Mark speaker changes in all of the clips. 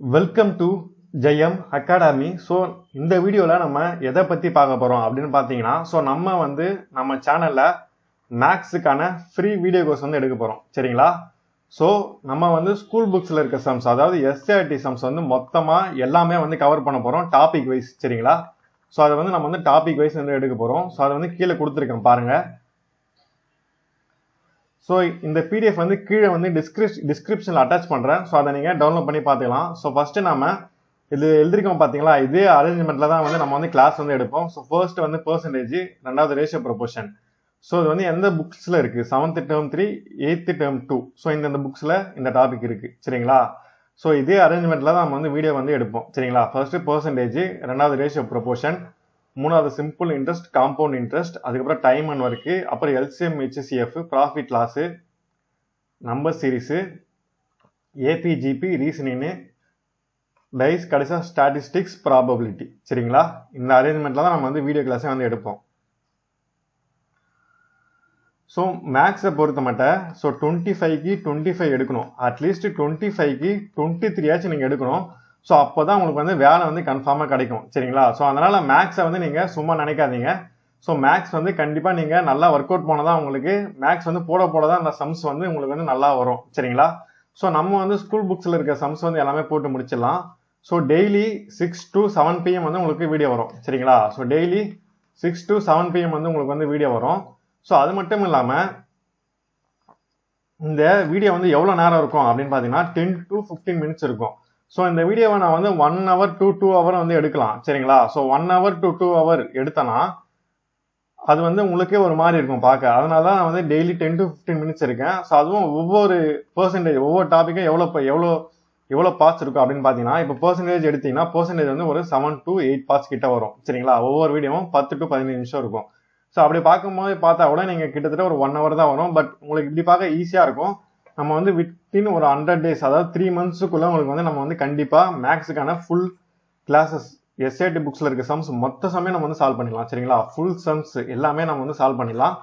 Speaker 1: Welcome to Jayam Academy. So, இந்த வீடியோல நம்ம எதை பத்தி பார்க்க போறோம் அப்படின்னு பாத்தீங்கன்னா, நம்ம சேனல்ல மேக்ஸுக்கான ஃப்ரீ வீடியோ கோர்ஸ் எடுக்க போறோம். சரிங்களா? So, நம்ம ஸ்கூல் புக்ஸ்ல இருக்க சம்ஸ், அதாவது SCRT சம்ஸ் மொத்தமா எல்லாமே கவர் பண்ண போறோம் டாபிக் வைஸ். சரிங்களா? So, அதை நம்ம டாபிக் வைஸ் எடுக்க போறோம். So, அதை கீழே கொடுத்துருக்கேன் பாருங்க. ஸோ இந்த பிடிஎஃப் கீழே டிஸ்கிரிப்ஷனில் அட்டாச் பண்ணுறேன். ஸோ அதை நீங்கள் டவுன்லோட் பண்ணி பார்த்துக்கலாம். ஸோ ஃபஸ்ட்டு நம்ம இது எழுதிருக்கோம் பார்த்தீங்களா, இதே அரேஞ்ச்மெண்ட்டில் தான் நம்ம கிளாஸ் எடுப்போம். ஸோ ஃபர்ஸ்ட் பெர்சன்டேஜ், ரெண்டாவது ரேஷியோ ப்ரொபோர்ஷன். ஸோ இது எந்த புக்ஸில் இருக்குது, 7th term 3, 8th term 2. So இந்த புக்ஸில் இந்த டாபிக் இருக்குது. சரிங்களா? ஸோ இதே அரேஞ்ச்மெண்ட்டில் தான் நம்ம வீடியோ எடுப்போம். சரிங்களா? ஃபர்ஸ்ட் பெர்சன்டேஜ், ரெண்டாவது ரேஷியோ ப்ரொபோர்ஷன், மூணாவது சிம்பிள் இன்ட்ரெஸ்ட், காம்பவுண்ட் இன்ட்ரெஸ்ட், அதுக்கப்புறம் டைம் அண்ட் ஒர்க்கு, அப்புறம் LCM, HCF, profit loss, number series, AP GP, reasoning, dice, கடைசியாக ஸ்டாட்டிஸ்டிக்ஸ், ப்ராபபிலிட்டி. சரிங்களா? இந்த அரேஞ்ச்மெண்ட்டில் தான் நம்ம வீடியோ கிளாஸை எடுப்போம். ஸோ மேக்ஸை பொறுத்த மட்டும் 25க்கு 25 எடுக்கணும். அட்லீஸ்ட் 25க்கு 23 நீங்கள் எடுக்கணும். ஸோ அப்போ தான் உங்களுக்கு வேலை கன்ஃபார்மாக கிடைக்கும். சரிங்களா? ஸோ அதனால் மேக்ஸை நீங்கள் சும்மா நினைக்காதீங்க. ஸோ மேக்ஸ் கண்டிப்பாக நீங்கள் நல்லா ஒர்க் அவுட் போனால் தான் உங்களுக்கு மேக்ஸ் போட தான் அந்த சம்ஸ் உங்களுக்கு நல்லா வரும். சரிங்களா? ஸோ நம்ம ஸ்கூல் புக்ஸில் இருக்க சம்ஸ் எல்லாமே போட்டு முடிச்சிடலாம். ஸோ டெய்லி 6 to 7 PM உங்களுக்கு வீடியோ வரும். சரிங்களா? ஸோ டெய்லி 6 to 7 PM உங்களுக்கு வீடியோ வரும். ஸோ அது மட்டும் இல்லாமல் இந்த வீடியோ எவ்வளோ நேரம் இருக்கும் அப்படின்னு பார்த்தீங்கன்னா 10 to 15 minutes இருக்கும். ஸோ இந்த வீடியோவை நான் 1 hour to 2 hour எடுக்கலாம். சரிங்களா? ஸோ 1 hour to 2 hour எடுத்தனா அது உங்களுக்கே ஒரு மாதிரி இருக்கும் பார்க்க. அதனால தான் நான் டெய்லி 10 to 15 minutes இருக்கேன். ஸோ அதுவும் ஒவ்வொரு பெர்சன்டேஜ், ஒவ்வொரு டாப்பிக்கும் எவ்வளோ பார்ட்ஸ் இருக்கும் அப்படின்னு பார்த்தீங்கன்னா, இப்போ பெர்சன்டேஜ் எடுத்தீங்கன்னா பெர்சன்டேஜ் ஒரு 7 to 8 பார்ட்ஸ் கிட்ட வரும். சரிங்களா? ஒவ்வொரு வீடியோவும் 10 to 15 நிமிஷம் இருக்கும். ஸோ அப்படி பார்க்கும்போது பார்த்தா கூட நீங்கள் கிட்டத்தட்ட ஒரு 1 hour தான் வரும். பட் உங்களுக்கு இப்படி பார்க்க ஈஸியாக இருக்கும். நம்ம வித்தின் ஒரு 100 days, அதாவது 3 monthsக்குள்ள உங்களுக்கு நம்ம கண்டிப்பாக மேக்ஸுக்கான ஃபுல் கிளாஸஸ், எஸ்ஏடி புக்ஸில் இருக்க சம்ஸ் மொத்த சமே நம்ம சால்வ் பண்ணிடலாம். சரிங்களா? ஃபுல் சம்ஸ் எல்லாமே நம்ம சால்வ் பண்ணிடலாம்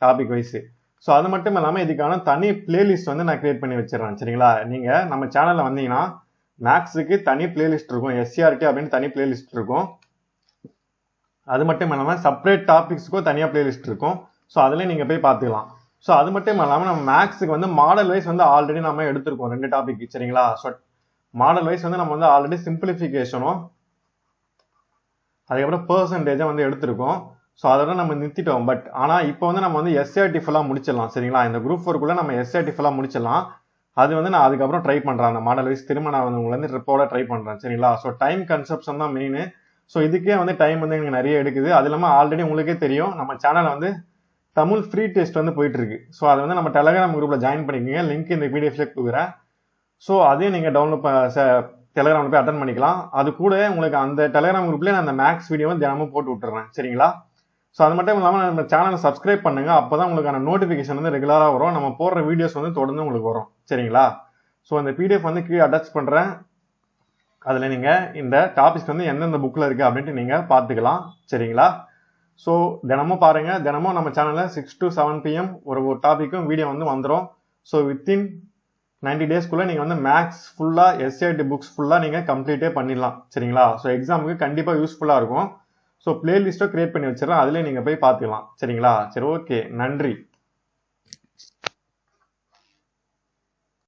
Speaker 1: டாபிக் வைஸ். ஸோ அது மட்டும் இல்லாமல் இதுக்கான தனி பிளேலிஸ்ட் நான் கிரியேட் பண்ணி வச்சிடறேன். சரிங்களா? நீங்கள் நம்ம சேனலில் வந்தீங்கன்னா மேக்ஸுக்கு தனி பிளேலிஸ்ட் இருக்கும், எஸ்சிஆர்டி அப்படின்னு தனி பிளேலிஸ்ட் இருக்கும். அது மட்டும் இல்லாமல் செப்பரேட் டாபிக்ஸுக்கும் தனியாக பிளேலிஸ்ட் இருக்கும். ஸோ அதில் நீங்கள் போய் பார்த்துக்கலாம். ஸோ அது மட்டும் இல்லாமல் நம்ம மேக்ஸுக்கு மாடல் வைஸ் ஆல்ரெடி நம்ம எடுத்திருக்கோம் 2 டாபிக். சரிங்களா? ஸோ மாடல் வைஸ் நம்ம ஆல்ரெடி சிம்பிளிஃபிகேஷனும் அதுக்கப்புறம் பெர்சன்டேஜும் எடுத்திருக்கோம். ஸோ அதெல்லாம் நம்ம நிறுத்திட்டோம். பட் ஆனால் இப்போ நம்ம எஸ்சிஆர்டி ஃபுல்லாக முடிச்சிடலாம். சரிங்களா? இந்த குரூப் 4க்குள்ளே நம்ம எஸ்சிஆர்டி ஃபுல்லாக முடிச்சிடலாம். அது நான் அதுக்கப்புறம் ட்ரை பண்ணுறேன். அந்த மாடல் வைஸ் திரும்ப நான் உங்களுக்கு ட்ரிப்போட ட்ரை பண்ணுறேன். சரிங்களா? ஸோ டைம் கன்செப்ஷன் தான் மெயின். ஸோ இதுக்கே டைம் எனக்கு நிறைய எடுக்குது. அது இல்லாமல் ஆல்ரெடி உங்களுக்கே தெரியும் நம்ம சேனலில் தமிழ் ஃப்ரீ டெஸ்ட் போயிட்டு இருக்கு. ஸோ அதை நம்ம டெலகிராம் குரூப்பில் ஜாயின் பண்ணிக்கோங்க. லிங்க் இந்த பிடிஎஃப்ல கொடுக்குறேன். ஸோ அதையும் நீங்கள் டவுன்லோட் டெலகிராமில் போய் அட்டன் பண்ணிக்கலாம். அது கூட உங்களுக்கு அந்த டெலகிராம் குரூப்லேயே நான் அந்த மேக்ஸ் வீடியோ தினமும் போட்டு விட்டுறேன். சரிங்களா? ஸோ அது மட்டும் இல்லாமல் நம்ம சேனலை சப்ஸ்கிரைப் பண்ணுங்க. அப்போ தான் உங்களுக்கான நோட்டிஃபிகேஷன் ரெகுலராக வரும். நம்ம போடுற வீடியோஸ் தொடர்ந்து உங்களுக்கு வரும். சரிங்களா? ஸோ அந்த பிடிஎஃப் கீழே அட்டாச் பண்ணுறேன். அதில் நீங்கள் இந்த டாபிக்ஸ் எந்தெந்த புக்கில் இருக்குது அப்படின்ட்டு நீங்கள் பார்த்துக்கலாம். சரிங்களா? ஸோ தினமும் பாருங்கள். தினமும் நம்ம சேனலில் 6 to 7 PM ஒரு டாப்பிக்கும் வீடியோ வந்துடும். ஸோ வித்தின் 90 daysக்குள்ளே நீங்கள் மேக்ஸ் ஃபுல்லாக, எஸ்சிஆர்டி புக்ஸ் ஃபுல்லாக நீங்கள் கம்ப்ளீட்டே பண்ணிடலாம். சரிங்களா? ஸோ எக்ஸாமுக்கு கண்டிப்பாக யூஸ்ஃபுல்லாக இருக்கும். ஸோ பிளேலிஸ்ட்டோ கிரியேட் பண்ணி வச்சிடறேன். அதிலே நீங்கள் போய் பார்த்துக்கலாம். சரிங்களா? சரி, ஓகே, நன்றி.